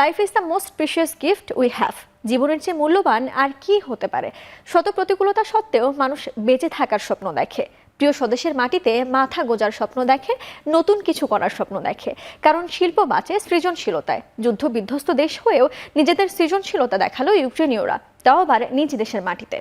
Life is the most precious gift we have. জীবনের চেয়ে মূল্যবান আর কি হতে পারে। শত প্রতিকূলতা সত্ত্বেও মানুষ বেঁচে থাকার স্বপ্ন দেখে, প্রিয় স্বদেশের মাটিতে মাথা গোজার স্বপ্ন দেখে, নতুন কিছু করার স্বপ্ন দেখে। কারণ শিল্প বাঁচে সৃজনশীলতায়। যুদ্ধ বিধ্বস্ত দেশ হয়েও নিজেদের সৃজনশীলতা দেখালো ইউক্রেনীয়রা, তাও আবার নিজ দেশের মাটিতে।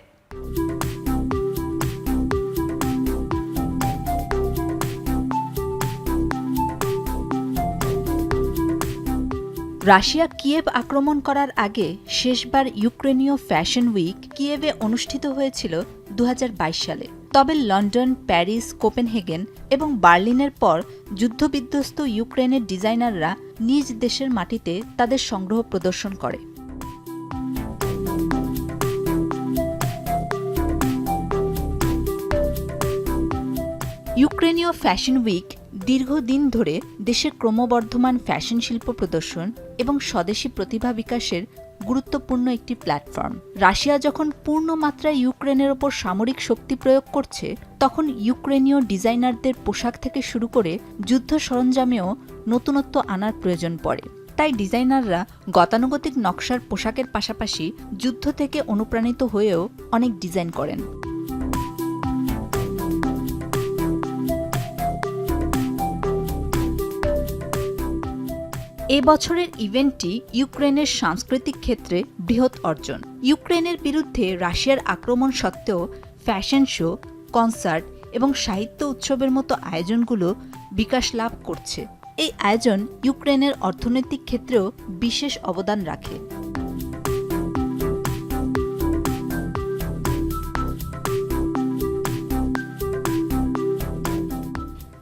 রাশিয়া কিয়েভ আক্রমণ করার আগে শেষবার ইউক্রেনীয় ফ্যাশন উইক কিয়েভে অনুষ্ঠিত হয়েছিল ২০২২ সালে। তবে লন্ডন, প্যারিস, কোপেনহেগেন এবং বার্লিনের পর যুদ্ধবিধ্বস্ত ইউক্রেনের ডিজাইনাররা নিজ দেশের মাটিতে তাদের সংগ্রহ প্রদর্শন করে। ইউক্রেনীয় ফ্যাশন উইক দীর্ঘদিন ধরে দেশের ক্রমবর্ধমান ফ্যাশন শিল্প প্রদর্শন এবং স্বদেশী প্রতিভা বিকাশের গুরুত্বপূর্ণ একটি প্ল্যাটফর্ম। রাশিয়া যখন পূর্ণ মাত্রায় ইউক্রেনের ওপর সামরিক শক্তি প্রয়োগ করছে, তখন ইউক্রেনীয় ডিজাইনারদের পোশাক থেকে শুরু করে যুদ্ধ সরঞ্জামেও নতুনত্ব আনার প্রয়োজন পড়ে। তাই ডিজাইনাররা গতানুগতিক নকশার পোশাকের পাশাপাশি যুদ্ধ থেকে অনুপ্রাণিত হয়েও অনেক ডিজাইন করেন। এ বছরের ইভেন্টটি ইউক্রেনের সাংস্কৃতিক ক্ষেত্রে বৃহৎ অর্জন। ইউক্রেনের বিরুদ্ধে রাশিয়ার আক্রমণ সত্ত্বেও ফ্যাশন শো, কনসার্ট এবং সাহিত্য উৎসবের মতো আয়োজনগুলো বিকাশ লাভ করছে। এই আয়োজন ইউক্রেনের অর্থনৈতিক ক্ষেত্রেও বিশেষ অবদান রাখে।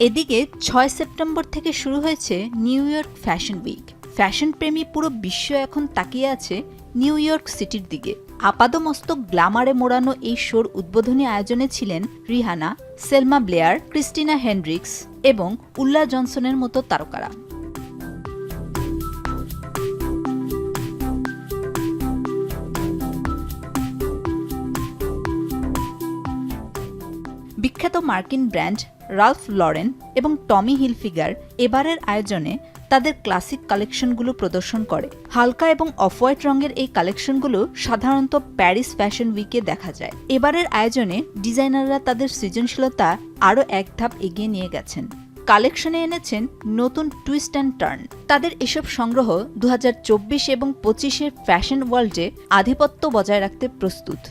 এদিকে ৬ সেপ্টেম্বর থেকে শুরু হয়েছে New York fashion week. Fashion প্রেমী পুরো বিশ্ব এখন তাকিয়ে আছে নিউ ইয়র্ক সিটির দিকে। আপাদমস্তক গ্ল্যামারে মোড়ানো এই শোর উদ্বোধনী আয়োজনে ছিলেন Rihanna, Selma Blair, Christina Hendrix এবং উল্লা জনসনের মতো তারকারা। বিখ্যাত মার্কিন ব্র্যান্ড রালফ লরেন এবং টমি হিলফিগার এবারের আয়োজনে তাদের ক্লাসিক কালেকশনগুলো প্রদর্শন করে। হালকা এবং অফ হোয়াইট রঙের এই কালেকশনগুলো সাধারণত প্যারিস ফ্যাশন উইকে দেখা যায়। এবারের আয়োজনে ডিজাইনাররা তাদের সৃজনশীলতা আরও এক ধাপ এগিয়ে নিয়ে গেছেন। কালেকশনে এনেছেন নতুন টুইস্ট অ্যান্ড টার্ন। তাদের এসব সংগ্রহ ২০২৪ এবং ২৫-এর ফ্যাশন ওয়ার্ল্ডে আধিপত্য বজায় রাখতে প্রস্তুত।